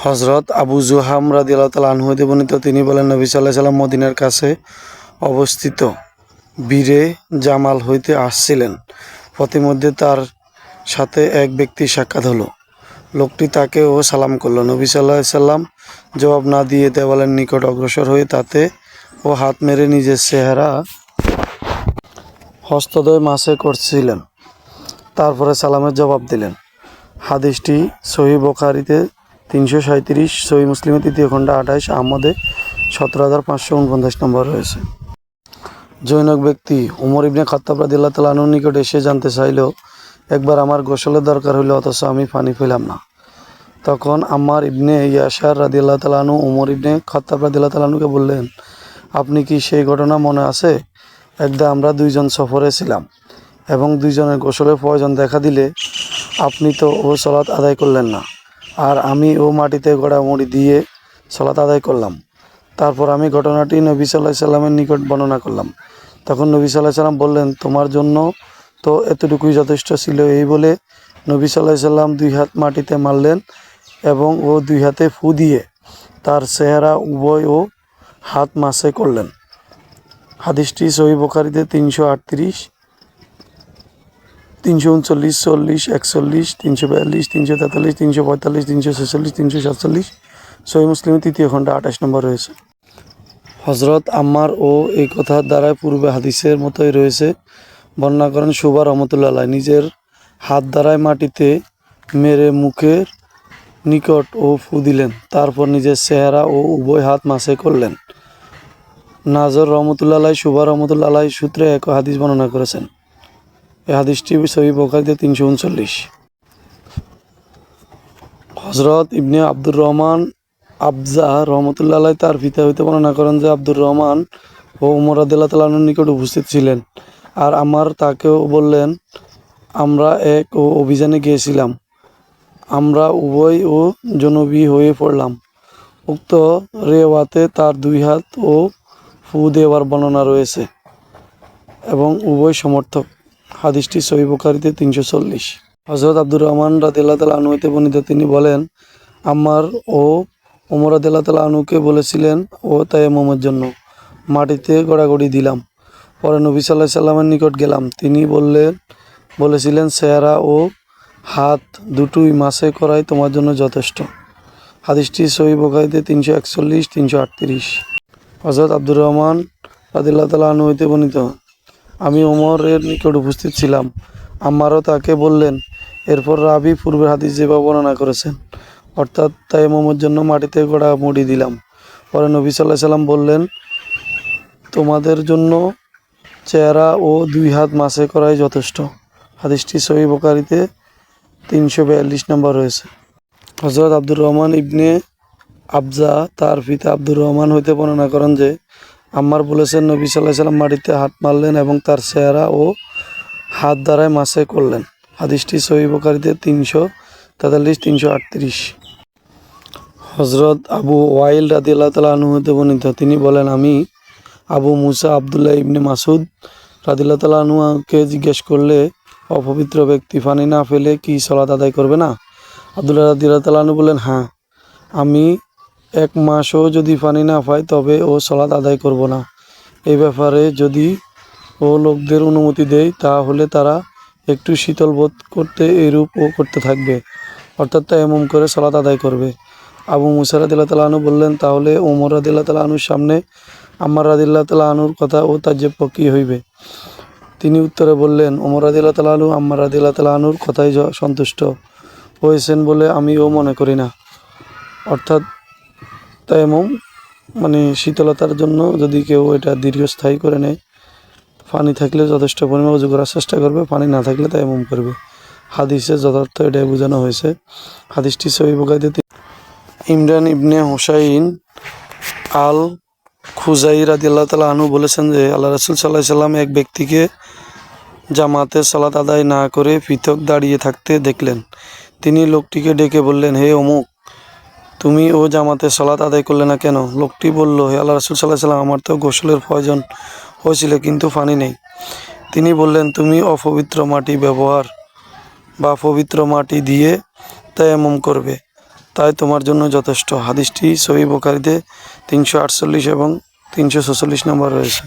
হযরত আবু যুহাম রাদিয়াল্লাহু তাআলা আনহু হতে বর্ণিত, তিনি বলেন, নবী সাল্লাল্লাহু আলাইহি ওয়াসাল্লাম মদিনার কাছে অবস্থিত বীরে জামাল হইতে আসছিলেন। পথিমধ্যে তার সাথে এক ব্যক্তি সাক্ষাৎ হলো। লোকটি তাকেও সালাম করল। নবী সাল্লাল্লাহু আলাইহি ওয়াসাল্লাম জবাব না দিয়ে দেওয়ালের নিকট অগ্রসর হয়ে তাতে ও হাত মেরে নিজের চেহারা হস্তদ্বয় মাসে করছিলেন। তারপরে সালামের জবাব দিলেন। হাদিসটি সহিহ বুখারীতে 337, সহিহ মুসলিমে 3য় খণ্ড 28, আহমদে 17,549 নম্বর রয়েছে। জৈনক ব্যক্তি উমর ইবনে খাত্তাব রাদিয়াল্লাহু তাআলা আনহুর নিকট এসে জানতে চাইল, একবার আমার গোসলের দরকার হইল, অথচ আমি পানি পেলাম না। তখন আম্মার ইবনে ইয়াসার রাদিয়াল্লাহু তাআলা আনহু উমর ইবনে খাত্তাব রাদিয়াল্লাহু তাআলা আনহুকে বললেন, আপনি কি সেই ঘটনা মনে আছে? একদা আমরা দুইজন সফরে ছিলাম এবং দুইজনের গোসলের প্রয়োজন দেখা দিলে আপনি তো ও সালাত আদায় করলেন না, আর আমি ও মাটিতে গড়া মুড়ি দিয়ে সালাত আদায় করলাম। তারপর আমি ঘটনাটি নবী সাল্লাল্লাহু আলাইহি সাল্লামের নিকট বর্ণনা করলাম। তখন নবী সাল্লাল্লাহু আলাইহি সাল্লাম বললেন, তোমার জন্য তো এতটুকুই যথেষ্ট ছিল। এই বলে নবী সাল্লাল্লাহু আলাইহি সাল্লাম দুই হাত মাটিতে মারলেন এবং ও দুই হাতে ফু দিয়ে তার চেহারা উভয় ও হাত মাসে করলেন। হাদিসটি সহিহ বুখারীতে 338, 339, 40, 41, 342, 343, 345, 346, 347, সহিহ মুসলিমে 3য় খণ্ড 28 নম্বর রয়েছে। হযরত আম্মার ও এই কথার দ্বারাই পূর্বে হাদিসের মতোই রয়েছে। বর্ণনা করেন শুবা রহমতুল্লাহ আলাইহি, নিজের হাত দ্বারাই মাটিতে মেরে মুখের নিকট ও ফু দিলেন, তারপর নিজের চেহারা ও উভয় হাত মাসে করলেন। নাজর রহমতুল্লাহ আলাইহি শুবা রহমতুল্লাহ আলাইহি সূত্রে এক হাদিস বর্ণনা করেছেন। এই হাদিসটি সহিহ বুখারীতে 339। হযরত ইবনে আব্দুর রহমান আবজা রহমতুল্লাহ আলাইহি তার পিতা হইতে বর্ণনা করেন যে আব্দুর রহমান ও উমর রাদিয়াল্লাহু তাআলা আনহুর নিকট উপস্থিত ছিলেন, আর আমার তাকেও বললেন, আমরা এক অভিযানে গিয়েছিলাম, আমরা উভয় ও জনবী হয়ে পড়লাম। উক্ত রেওয়াতে তার দুই হাত ও ফু দেওয়ার বর্ণনা রয়েছে এবং উভয় সমর্থক। হাদিসটি সহিহ বুখারীতে 340। হযরত আব্দুর রহমান রাদিয়াল্লাহু তাআলা আনহু হতে বর্ণিত, তিনি বলেন, আম্মার ও ওমর রাদিয়াল্লাহু তাআলা আনহুকে বলেছিলেন ও তায়াম্মুমের জন্য মাটিতে গড়াগড়ি দিলাম। পরে নবী সাল্লাল্লাহু আলাইহি সাল্লামের নিকট গেলাম, তিনি বলেছিলেন, চেহারা ও হাত দুটোই মাসে করাই তোমার জন্য যথেষ্ট। হাদিসটি সহিহ বুখারীতে 341, 338। হযরত আব্দুর রহমান রাদিয়াল্লাহু তাআলা আনহু হতে বর্ণিত, আমি ওমরের নিকট উপস্থিত ছিলাম, আম্মারও তাকে বললেন। এরপর রাবি পূর্বের হাদিস যেভাবে বর্ণনা করেছেন, অর্থাৎ তায়াম্মুমের জন্য মাটিতে গড়া মুড়ি দিলাম। পরে নবী সাল্লাল্লাহু আলাইহি সাল্লাম বললেন, তোমাদের জন্য চেহারা ও দুই হাত মাসে করাই যথেষ্ট। হাদিসটি সহিহ বুখারীতে 342 নম্বর রয়েছে। হযরত আব্দুর রহমান ইবনে আবজা তার পিতা আব্দুর রহমান হইতে বর্ণনা করেন যে আম্মার বলেছেন, নবী সাল্লাল্লাহু আলাইহি সাল্লাম মাটিতে হাত মারলেন এবং তার চেহারা ও হাত দ্বারাই মাসে করলেন। হাদিসটি সহিহ বুখারীতে 343, 338। হযরত আবু ওয়াইল রাদিয়াল্লাহু তাআলা আনহু হতে বর্ণিত, তিনি বলেন, আমি আবু মুসা আব্দুল্লাহ ইবনে মাসউদ রাদিয়াল্লাহু তাআলা আনহুকে জিজ্ঞেস করলে, অপবিত্র ব্যক্তি পানি না ফেলে কি সালাত আদায় করবে না? আব্দুল্লাহ রাদিয়াল্লাহু তাআলা আনহু বললেন, হ্যাঁ, আমি 1 মাসও যদি পানি না পাই তবে ও সালাত আদায় করব না। এই ব্যাপারে যদি ও লোকদের অনুমতি দেয়, তাহলে তারা একটু শীতল বোধ করতে এরূপ ও করতে থাকবে, অর্থাৎ তায়াম্মুম করে সালাত আদায় করবে। আবু মুসা রাদিয়াল্লাহু তাআলা আনহু বললেন, তাহলে ওমর রাদিয়াল্লাহু তাআলা আনহুর সামনে আম্মার রাদিয়াল্লাহু তাআলা আনহুর কথা ও তাজ্জেব কী হইবে? তিনি উত্তরে বললেন, ওমর রাদিয়াল্লাহু তাআলা আনহু আম্মার রাদিয়াল্লাহু তাআলা আনহুর কথাই সন্তুষ্ট হয়েছেন বলে আমিও মনে করি না। অর্থাৎ তায়াম্মুম মানে শীতলতার জন্য যদি কেউ এটা দীর্ঘস্থায়ী করে নেয়, পানি থাকলে যথেষ্ট পরিমাণ ওযু করার চেষ্টা করবে, পানি না থাকলে তায়াম্মুম করবে। হাদিসের যথার্থ এটাই বোঝানো হয়েছে। হাদিসটি সহিহ বুখারীতে। ইমরান ইবনে হুসাইন আল খুজাই রাদিয়াল্লাহু তাআলা আনহু বলেছেন যে আল্লাহ রাসূল সাল্লাল্লাহু আলাইহি সাল্লাম এক ব্যক্তিকে জামাতে সালাত আদায় না করে পৃথক দাঁড়িয়ে থাকতে দেখলেন। তিনি লোকটিকে ডেকে বললেন, হে অমুক, তুমি ও জামাতে সালাত আদায় করলে না কেন? লোকটি বলল, হে আল্লাহ রাসূল সাল্লাল্লাহু আলাইহি সাল্লাম, আমার তো গোসলের প্রয়োজন হয়েছিল, কিন্তু পানি নেই। তিনি বললেন, তুমি অপবিত্র মাটি ব্যবহার বা পবিত্র মাটি দিয়ে তায়াম্মুম করবে, তাই তোমার জন্য যথেষ্ট। হাদিসটি সহিহ বুখারীতে 348 এবং 346 নম্বর রয়েছে।